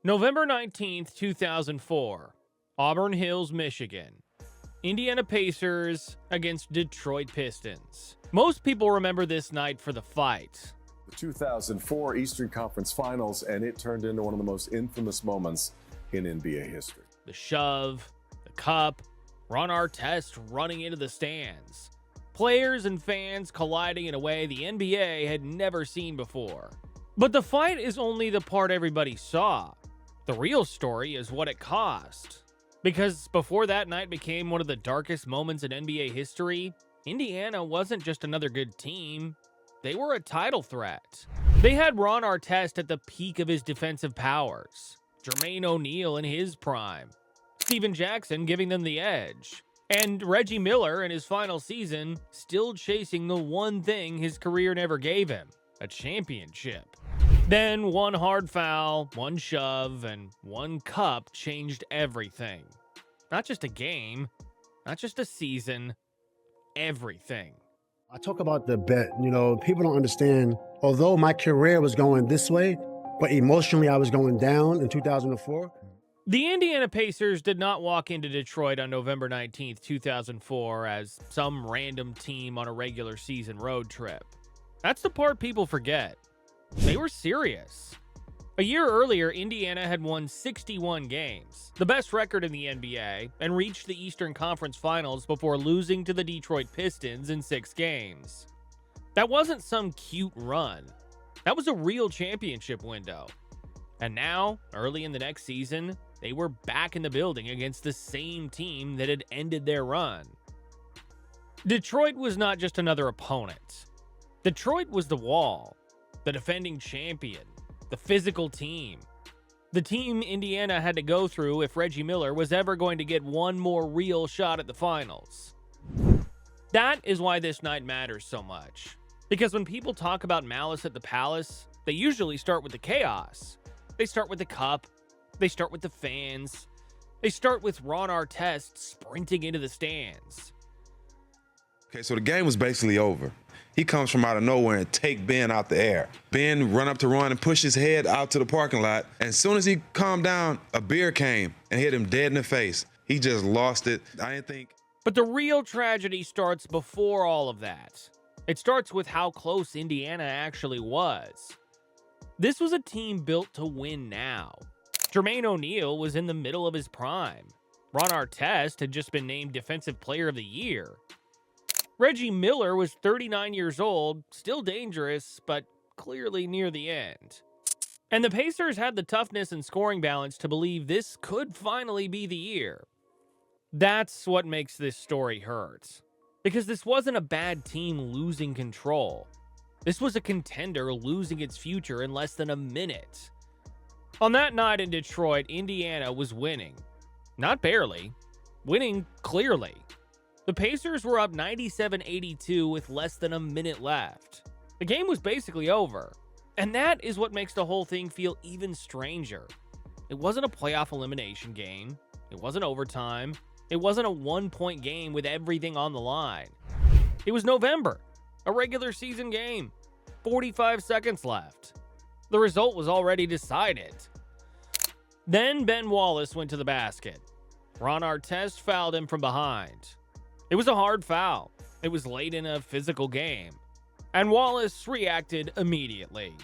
November 19th, 2004, Auburn Hills, Michigan. Indiana Pacers against Detroit Pistons. Most people remember this night for the fight. The 2004 Eastern Conference Finals, and it turned into one of the most infamous moments in NBA history. The shove, the cup, Ron Artest running into the stands. Players and fans colliding in a way the NBA had never seen before. But the fight is only the part everybody saw. The real story is what it cost. Because before that night became one of the darkest moments in NBA history, Indiana wasn't just another good team. They were a title threat. They had Ron Artest at the peak of his defensive powers, Jermaine O'Neal in his prime, Steven Jackson giving them the edge, and Reggie Miller in his final season still chasing the one thing his career never gave him, a championship. Then one hard foul, one shove, and one cup changed everything. Not just a game, not just a season, everything. I talk about the bet, people don't understand. Although my career was going this way, but emotionally I was going down in 2004. The Indiana Pacers did not walk into Detroit on November 19th, 2004 as some random team on a regular season road trip. That's the part people forget. They were serious. A year earlier, Indiana had won 61 games, the best record in the NBA, and reached the Eastern Conference Finals before losing to the Detroit Pistons in 6 games. That wasn't some cute run. That was a real championship window. And now, early in the next season, they were back in the building against the same team that had ended their run. Detroit was not just another opponent. Detroit was the Wall, the defending champion, the physical team. The team Indiana had to go through if Reggie Miller was ever going to get one more real shot at the finals. That is why this night matters so much. Because when people talk about Malice at the Palace, they usually start with the chaos. They start with the cup. They start with the fans. They start with Ron Artest sprinting into the stands. Okay, so the game was basically over. He comes from out of nowhere and take Ben out the air. Ben run up to Ron and push his head out to the parking lot. And as soon as he calmed down, a beer came and hit him dead in the face. He just lost it. I didn't think. But the real tragedy starts before all of that. It starts with how close Indiana actually was. This was a team built to win now. Jermaine O'Neal was in the middle of his prime. Ron Artest had just been named Defensive Player of the Year. Reggie Miller was 39 years old, still dangerous, but clearly near the end. And the Pacers had the toughness and scoring balance to believe this could finally be the year. That's what makes this story hurt. Because this wasn't a bad team losing control. This was a contender losing its future in less than a minute. On that night in Detroit, Indiana was winning. Not barely. Winning clearly. The Pacers were up 97-82 with less than a minute left. The game was basically over. And that is what makes the whole thing feel even stranger. It wasn't a playoff elimination game. It wasn't overtime. It wasn't a one-point game with everything on the line. It was November, a regular season game, 45 seconds left. The result was already decided. Then Ben Wallace went to the basket. Ron Artest fouled him from behind. It was a hard foul. It was late in a physical game. And Wallace reacted immediately.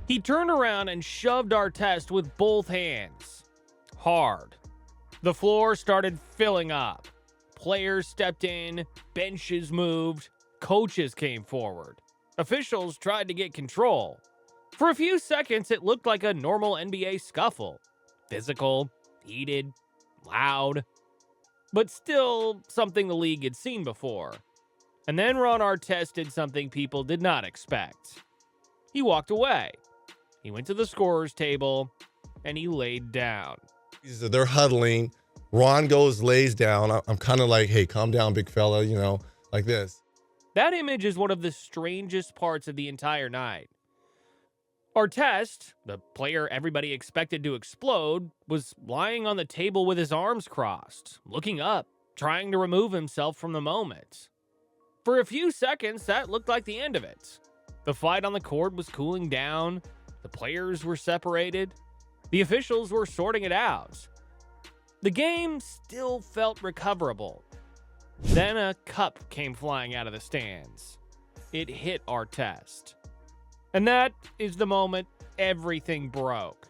He turned around and shoved Artest with both hands. Hard. The floor started filling up. Players stepped in, benches moved, coaches came forward. Officials tried to get control. For a few seconds, it looked like a normal NBA scuffle. Physical, heated, loud, but still something the league had seen before. And then Ron Artest did something people did not expect. He walked away. He went to the scorer's table, and he laid down. They're huddling. Ron goes, lays down. I'm kind of like, hey, calm down, big fella, like this. That image is one of the strangest parts of the entire night. Artest, the player everybody expected to explode, was lying on the table with his arms crossed, looking up, trying to remove himself from the moment. For a few seconds, that looked like the end of it. The fight on the court was cooling down. The players were separated. The officials were sorting it out. The game still felt recoverable. Then a cup came flying out of the stands. It hit Artest. And that is the moment everything broke.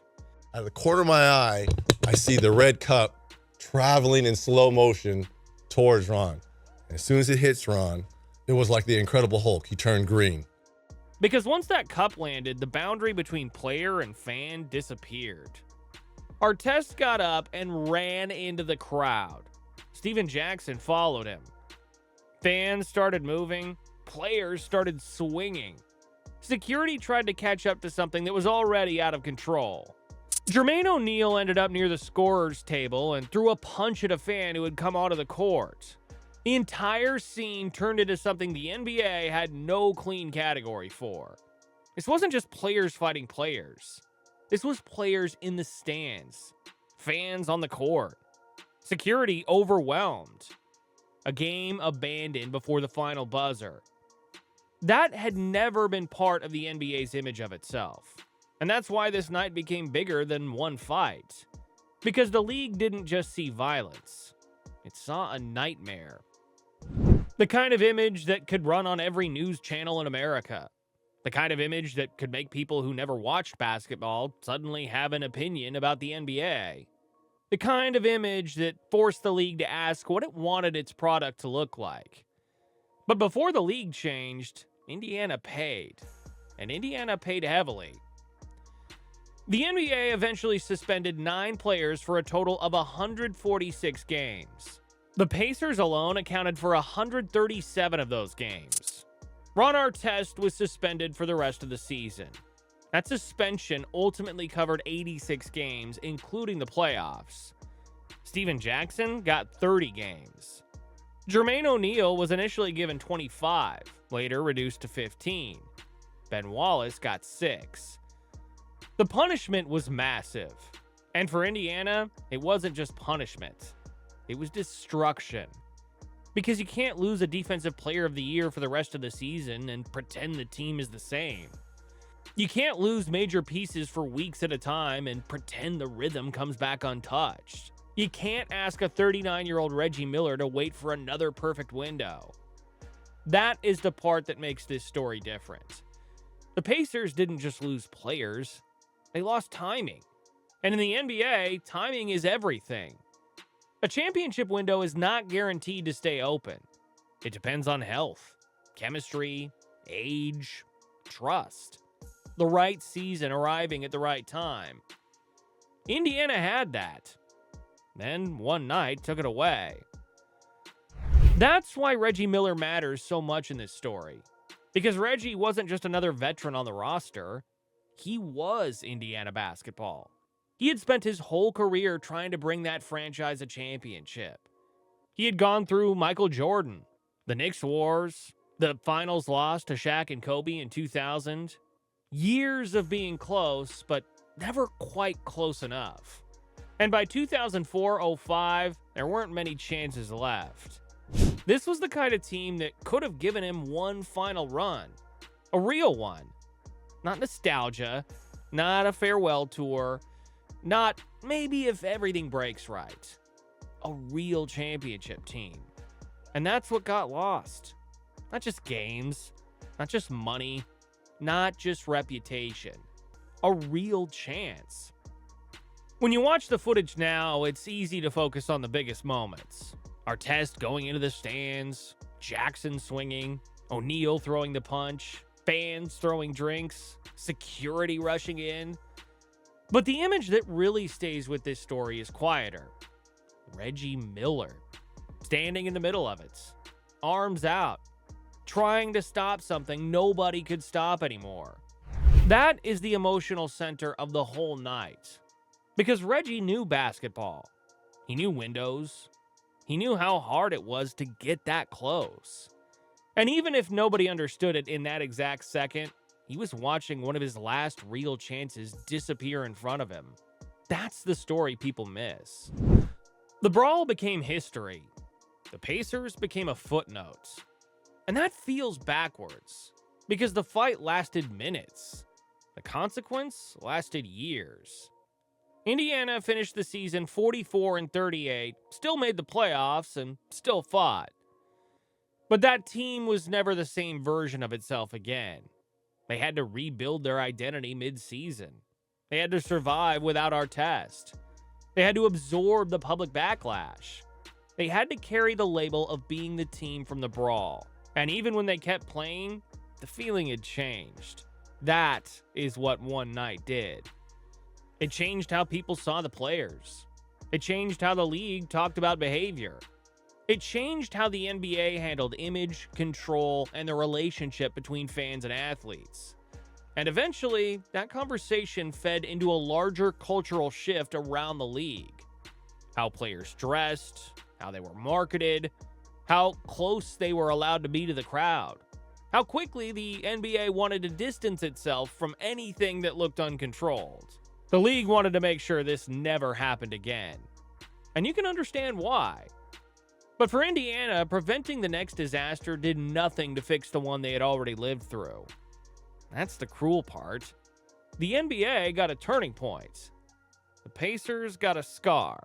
Out of the corner of my eye, I see the red cup traveling in slow motion towards Ron. As soon as it hits Ron, it was like the Incredible Hulk. He turned green. Because once that cup landed, the boundary between player and fan disappeared. Artest got up and ran into the crowd. Steven Jackson followed him. Fans started moving. Players started swinging. Security tried to catch up to something that was already out of control. Jermaine O'Neal ended up near the scorer's table and threw a punch at a fan who had come onto the court. The entire scene turned into something the NBA had no clean category for. This wasn't just players fighting players. This was players in the stands, fans on the court, security overwhelmed, a game abandoned before the final buzzer. That had never been part of the NBA's image of itself. And that's why this night became bigger than one fight. Because the league didn't just see violence, it saw a nightmare. The kind of image that could run on every news channel in America. The kind of image that could make people who never watched basketball suddenly have an opinion about the NBA. The kind of image that forced the league to ask what it wanted its product to look like. But before the league changed, Indiana paid. And Indiana paid heavily. The NBA eventually suspended 9 players for a total of 146 games. The Pacers alone accounted for 137 of those games. Ron Artest was suspended for the rest of the season. That suspension ultimately covered 86 games, including the playoffs. Steven Jackson got 30 games. Jermaine O'Neal was initially given 25, later reduced to 15. Ben Wallace got 6. The punishment was massive. And for Indiana, it wasn't just punishment. It was destruction. Because you can't lose a Defensive Player of the Year for the rest of the season and pretend the team is the same. You can't lose major pieces for weeks at a time and pretend the rhythm comes back untouched. You can't ask a 39-year-old Reggie Miller to wait for another perfect window. That is the part that makes this story different. The Pacers didn't just lose players, they lost timing. And in the NBA, timing is everything. A championship window is not guaranteed to stay open. It depends on health, chemistry, age, trust. The right season arriving at the right time. Indiana had that. Then one night took it away. That's why Reggie Miller matters so much in this story. Because Reggie wasn't just another veteran on the roster. He was Indiana basketball. He had spent his whole career trying to bring that franchise a championship. He had gone through Michael Jordan, the Knicks wars, the finals loss to Shaq and Kobe in 2000. Years of being close, but never quite close enough. And by 2004-05, there weren't many chances left. This was the kind of team that could have given him one final run. A real one. Not nostalgia, not a farewell tour, not maybe if everything breaks right. A real championship team. And that's what got lost. Not just games, not just money, not just reputation. A real chance. When you watch the footage now, it's easy to focus on the biggest moments. Artest going into the stands, Jackson swinging, O'Neal throwing the punch, fans throwing drinks, security rushing in. But the image that really stays with this story is quieter. Reggie Miller, standing in the middle of it, arms out, trying to stop something nobody could stop anymore. That is the emotional center of the whole night. Because Reggie knew basketball. He knew windows. He knew how hard it was to get that close. And even if nobody understood it in that exact second, he was watching one of his last real chances disappear in front of him. That's the story people miss. The brawl became history. The Pacers became a footnote. And that feels backwards, because the fight lasted minutes. The consequence lasted years. Indiana finished the season 44-38, still made the playoffs, and still fought. But that team was never the same version of itself again. They had to rebuild their identity mid-season. They had to survive without Artest. They had to absorb the public backlash. They had to carry the label of being the team from the brawl. And even when they kept playing, the feeling had changed. That is what one night did. It changed how people saw the players. It changed how the league talked about behavior. It changed how the NBA handled image, control, and the relationship between fans and athletes. And eventually, that conversation fed into a larger cultural shift around the league. How players dressed, how they were marketed, how close they were allowed to be to the crowd, how quickly the NBA wanted to distance itself from anything that looked uncontrolled. The league wanted to make sure this never happened again. And you can understand why. But for Indiana, preventing the next disaster did nothing to fix the one they had already lived through. That's the cruel part. The NBA got a turning point. The Pacers got a scar.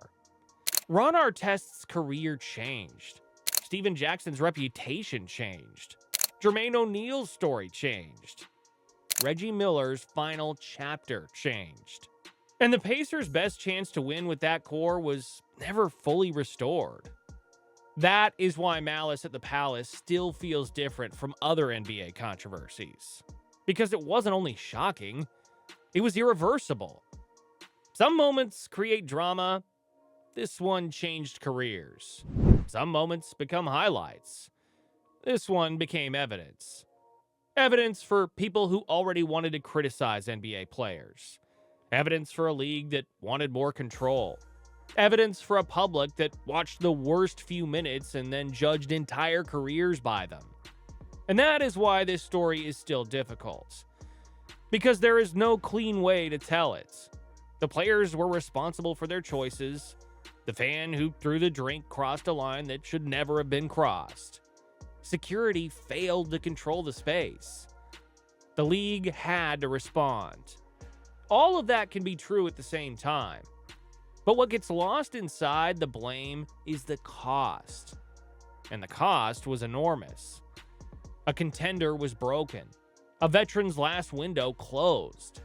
Ron Artest's career changed. Steven Jackson's reputation changed. Jermaine O'Neal's story changed. Reggie Miller's final chapter changed. And the Pacers' best chance to win with that core was never fully restored. That is why Malice at the Palace still feels different from other NBA controversies. Because it wasn't only shocking, it was irreversible. Some moments create drama. This one changed careers. Some moments become highlights. This one became evidence. Evidence for people who already wanted to criticize NBA players. Evidence for a league that wanted more control. Evidence for a public that watched the worst few minutes and then judged entire careers by them. And that is why this story is still difficult. Because there is no clean way to tell it. The players were responsible for their choices. The fan who threw the drink crossed a line that should never have been crossed. Security failed to control the space. The league had to respond. All of that can be true at the same time. But what gets lost inside the blame is the cost. And the cost was enormous. A contender was broken. A veteran's last window closed.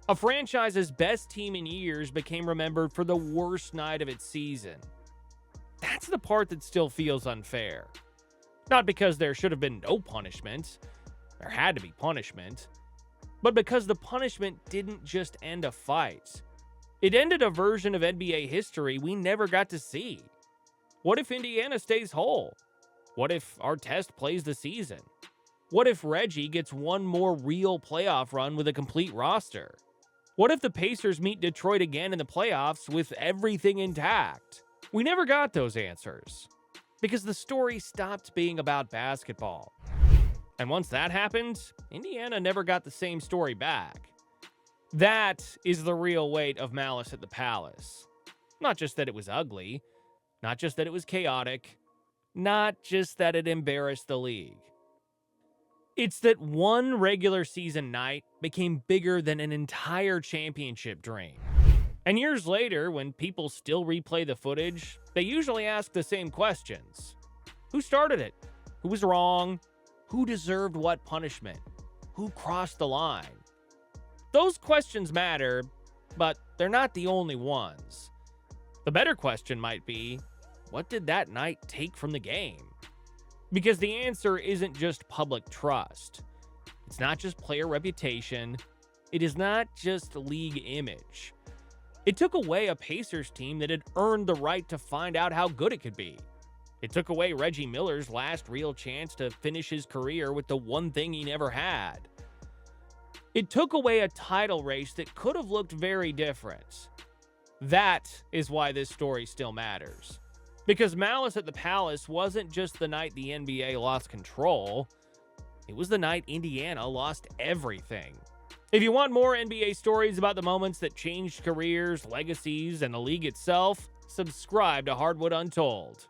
A franchise's best team in years became remembered for the worst night of its season. That's the part that still feels unfair. Not because there should have been no punishment. There had to be punishment. But because the punishment didn't just end a fight. It ended a version of NBA history we never got to see. What if Indiana stays whole? What if Artest plays the season? What if Reggie gets one more real playoff run with a complete roster? What if the Pacers meet Detroit again in the playoffs with everything intact? We never got those answers. Because the story stopped being about basketball. And once that happened, Indiana never got the same story back. That is the real weight of Malice at the Palace. Not just that it was ugly, not just that it was chaotic, not just that it embarrassed the league. It's that one regular season night became bigger than an entire championship dream. And years later, when people still replay the footage, they usually ask the same questions. Who started it? Who was wrong? Who deserved what punishment? Who crossed the line? Those questions matter, but they're not the only ones. The better question might be, what did that night take from the game? Because the answer isn't just public trust. It's not just player reputation. It is not just league image. It took away a Pacers team that had earned the right to find out how good it could be. It took away Reggie Miller's last real chance to finish his career with the one thing he never had. It took away a title race that could have looked very different. That is why this story still matters. Because Malice at the Palace wasn't just the night the NBA lost control. It was the night Indiana lost everything. If you want more NBA stories about the moments that changed careers, legacies, and the league itself, subscribe to Hardwood Untold.